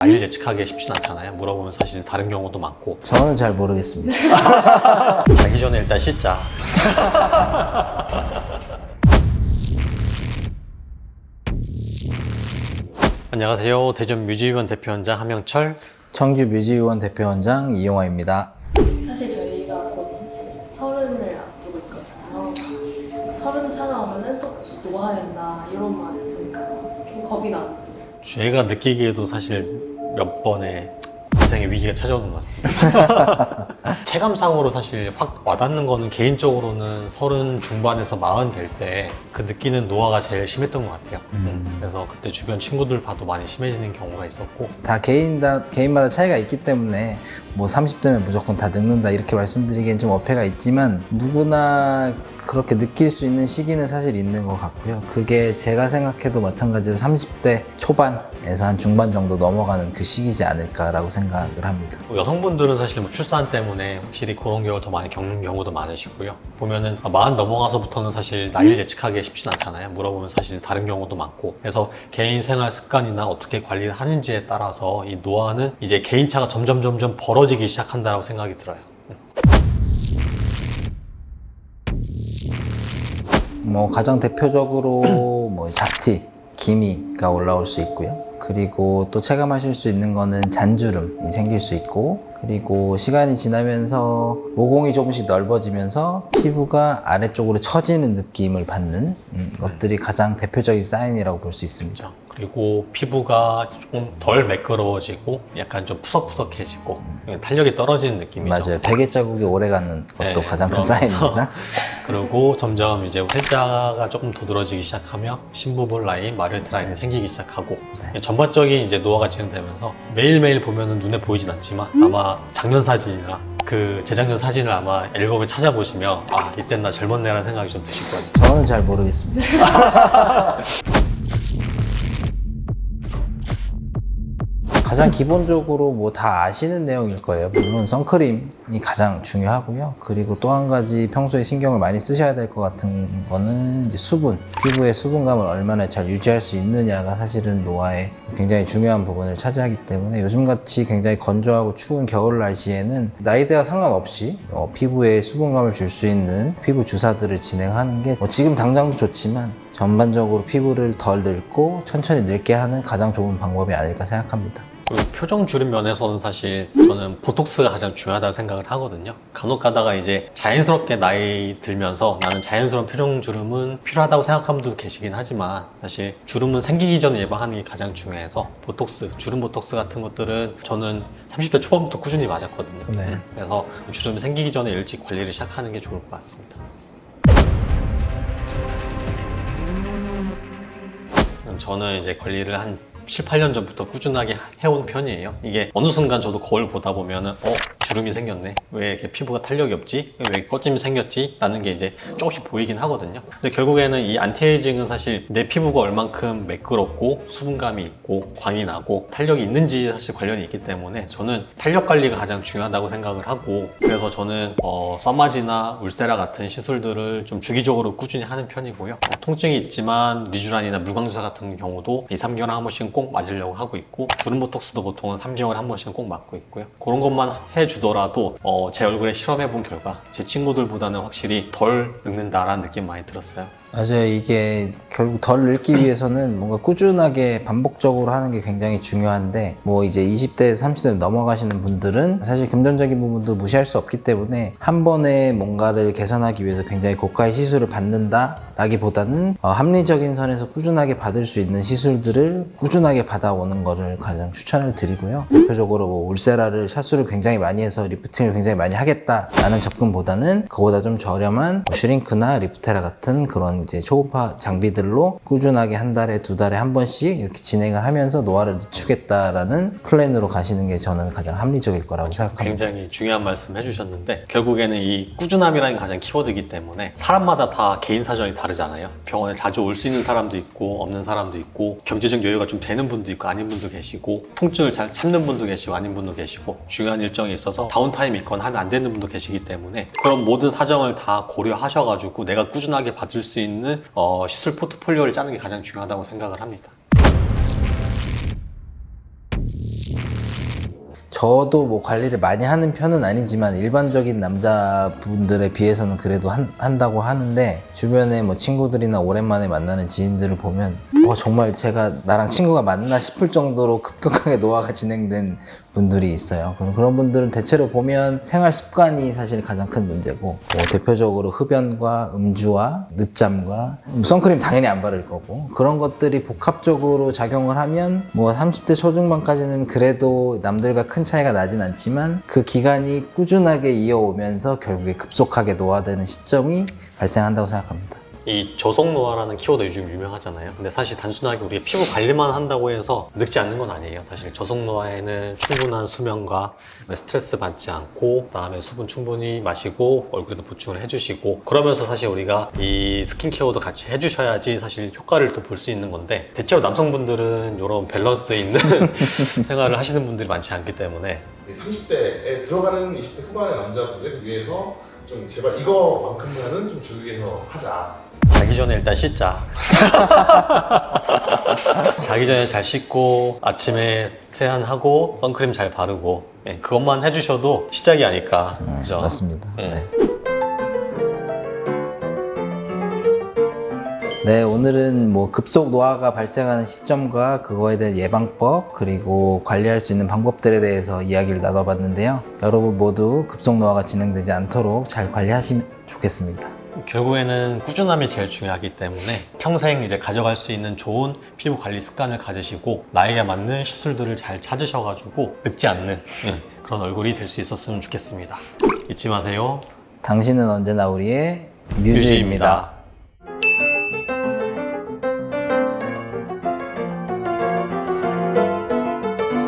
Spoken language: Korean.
나이를 예측하기 쉽진 않잖아요. 물어보면 사실 다른 경우도 많고. 저는 잘 모르겠습니다. 자기 전에 일단 씻자. 안녕하세요. 대전 뮤지의원 대표원장 함영철. 청주 뮤지의원 대표원장 이용화입니다. 사실 저희가 곧 이제 서른을 앞두고 있거든요. 서른 찾아오면은 또 놓아야 된다 이런 말을 들으니까요. 좀 겁이 나요. 제가 느끼기에도 사실 몇 번의 인생의 위기가 찾아오는 것 같습니다. 체감상으로 사실 확 와닿는 거는 개인적으로는 30 중반에서 40 될 때 그 느끼는 노화가 제일 심했던 것 같아요. 그래서 그때 주변 친구들 봐도 많이 심해지는 경우가 있었고. 다 개인마다 차이가 있기 때문에 뭐 30대면 무조건 다 늙는다 이렇게 말씀드리기엔 좀 어폐가 있지만 누구나 그렇게 느낄 수 있는 시기는 사실 있는 것 같고요. 그게 제가 생각해도 마찬가지로 30대 초반에서 한 중반 정도 넘어가는 그 시기지 않을까라고 생각을 합니다. 여성분들은 사실 뭐 출산 때문에 확실히 그런 경우를 더 많이 겪는 경우도 많으시고요. 보면은 40 넘어가서부터는 사실 나이를 예측하기 쉽진 않잖아요. 물어보면 사실 다른 경우도 많고. 그래서 개인 생활 습관이나 어떻게 관리를 하는지에 따라서 이 노화는 이제 개인차가 점점 벌어지기 시작한다고 생각이 들어요. 뭐 가장 대표적으로 뭐 잡티, 기미가 올라올 수 있고요. 그리고 또 체감하실 수 있는 거는 잔주름이 생길 수 있고, 그리고 시간이 지나면서 모공이 조금씩 넓어지면서 피부가 아래쪽으로 처지는 느낌을 받는 것들이 가장 대표적인 사인이라고 볼 수 있습니다. 그리고 피부가 조금 덜 매끄러워지고 약간 좀 푸석푸석해지고 탄력이 떨어지는 느낌이죠. 맞아요. 베개 자국이 오래가는 것도 네, 가장 큰 그러면서 사인입니다. 그리고 점점 이제 활자가 조금 도드라지기 시작하며 심부분 라인, 마리오트 라인이 생기기 시작하고 전반적인 이제 노화가 진행되면서 매일매일 보면은 눈에 보이진 않지만 아마 작년 사진이나 그 재작년 사진을 아마 앨범에 찾아보시면 아 이땐 나 젊었네라는 생각이 좀 드실 거예요. 저는 잘 모르겠습니다. 가장 기본적으로 뭐 다 아시는 내용일 거예요. 물론 선크림이 가장 중요하고요. 그리고 또 한 가지 평소에 신경을 많이 쓰셔야 될 것 같은 거는 이제 수분. 피부의 수분감을 얼마나 잘 유지할 수 있느냐가 사실은 노화에 굉장히 중요한 부분을 차지하기 때문에 요즘같이 굉장히 건조하고 추운 겨울 날씨에는 나이대와 상관없이 피부에 수분감을 줄 수 있는 피부 주사들을 진행하는 게 지금 당장도 좋지만 전반적으로 피부를 덜 늙고 천천히 늙게 하는 가장 좋은 방법이 아닐까 생각합니다. 그리고 표정 주름 면에서는 사실 저는 보톡스가 가장 중요하다고 생각을 하거든요. 간혹 가다가 이제 자연스럽게 나이 들면서 나는 자연스러운 표정 주름은 필요하다고 생각하는 분도 계시긴 하지만 사실 주름은 생기기 전에 예방하는 게 가장 중요해서 보톡스, 주름 보톡스 같은 것들은 저는 30대 초반부터 꾸준히 맞았거든요. 네. 그래서 주름이 생기기 전에 일찍 관리를 시작하는 게 좋을 것 같습니다. 저는 이제 관리를 한 7, 8년 전부터 꾸준하게 해온 편이에요. 이게 어느 순간 저도 거울 보다 보면은 주름이 생겼네. 왜 이렇게 피부가 탄력이 없지? 왜 꺼짐이 생겼지? 라는 게 이제 조금씩 보이긴 하거든요. 근데 결국에는 이 안티에이징은 사실 내 피부가 얼만큼 매끄럽고 수분감이 있고 광이 나고 탄력이 있는지 사실 관련이 있기 때문에 저는 탄력 관리가 가장 중요하다고 생각을 하고 그래서 저는 써마지나 울세라 같은 시술들을 좀 주기적으로 꾸준히 하는 편이고요. 통증이 있지만 리쥬란이나 물광주사 같은 경우도 2, 3개월에 한 번씩은 꼭 맞으려고 하고 있고 주름 보톡스도 보통은 3개월에 한 번씩은 꼭 맞고 있고요. 그런 것만 해주더라도 제 얼굴에 실험해 본 결과 제 친구들보다는 확실히 덜 늙는다라는 느낌 많이 들었어요. 맞아요. 이게 결국 덜 늙기 위해서는 뭔가 꾸준하게 반복적으로 하는 게 굉장히 중요한데 뭐 이제 20대, 30대 넘어가시는 분들은 사실 금전적인 부분도 무시할 수 없기 때문에 한 번에 뭔가를 개선하기 위해서 굉장히 고가의 시술을 받는다 라기보다는 합리적인 선에서 꾸준하게 받을 수 있는 시술들을 꾸준하게 받아오는 거를 가장 추천을 드리고요. 대표적으로 뭐 울세라를 샷수를 굉장히 많이 해서 리프팅을 굉장히 많이 하겠다라는 접근보다는 그보다 좀 저렴한 슈링크나 리프테라 같은 그런 이제 초음파 장비들로 꾸준하게 한 달에 두 달에 한 번씩 이렇게 진행을 하면서 노화를 늦추겠다라는 플랜으로 가시는 게 저는 가장 합리적일 거라고 생각합니다. 굉장히 중요한 말씀 해주셨는데 결국에는 이 꾸준함이라는 게 가장 키워드이기 때문에 사람마다 다 개인 사정이 다르잖아요. 병원에 자주 올 수 있는 사람도 있고 없는 사람도 있고 경제적 여유가 좀 되는 분도 있고 아닌 분도 계시고 통증을 잘 참는 분도 계시고 아닌 분도 계시고 중요한 일정이 있어서 다운타임이 있거나 하면 안 되는 분도 계시기 때문에 그런 모든 사정을 다 고려하셔가지고 내가 꾸준하게 받을 수 있는 시술 포트폴리오를 짜는 게 가장 중요하다고 생각을 합니다. 저도 뭐 관리를 많이 하는 편은 아니지만 일반적인 남자분들에 비해서는 그래도 한다고 하는데 주변에 뭐 친구들이나 오랜만에 만나는 지인들을 보면 정말 제가 나랑 친구가 맞나 싶을 정도로 급격하게 노화가 진행된 분들이 있어요. 그런 분들은 대체로 보면 생활 습관이 사실 가장 큰 문제고 뭐 대표적으로 흡연과 음주와 늦잠과 선크림 당연히 안 바를 거고 그런 것들이 복합적으로 작용을 하면 뭐 30대 초중반까지는 그래도 남들과 큰 차이가 나진 않지만 그 기간이 꾸준하게 이어오면서 결국에 급속하게 노화되는 시점이 발생한다고 생각합니다. 이 저속 노화라는 키워드 요즘 유명하잖아요. 근데 사실 단순하게 우리가 피부 관리만 한다고 해서 늙지 않는 건 아니에요. 사실 저속 노화에는 충분한 수면과 스트레스 받지 않고 그다음에 수분 충분히 마시고 얼굴에도 보충을 해주시고 그러면서 사실 우리가 이 스킨케어도 같이 해주셔야지 사실 효과를 또 볼 수 있는 건데 대체로 남성분들은 이런 밸런스 있는 생활을 하시는 분들이 많지 않기 때문에 30대에 들어가는 20대 후반의 남자분들을 위해서 좀 제발 이거만큼만은 좀 주의해서 하자. 자기 전에 일단 씻자. 자기 전에 잘 씻고 아침에 세안하고 선크림 잘 바르고 그것만 해주셔도 시작이 아닐까. 그죠? 맞습니다. 네, 오늘은 뭐 급속 노화가 발생하는 시점과 그거에 대한 예방법 그리고 관리할 수 있는 방법들에 대해서 이야기를 나눠봤는데요. 여러분 모두 급속 노화가 진행되지 않도록 잘 관리하시면 좋겠습니다. 결국에는 꾸준함이 제일 중요하기 때문에 평생 이제 가져갈 수 있는 좋은 피부 관리 습관을 가지시고 나에게 맞는 시술들을 잘 찾으셔가지고 늙지 않는 그런 얼굴이 될 수 있었으면 좋겠습니다. 잊지 마세요. 당신은 언제나 우리의 뮤즈입니다.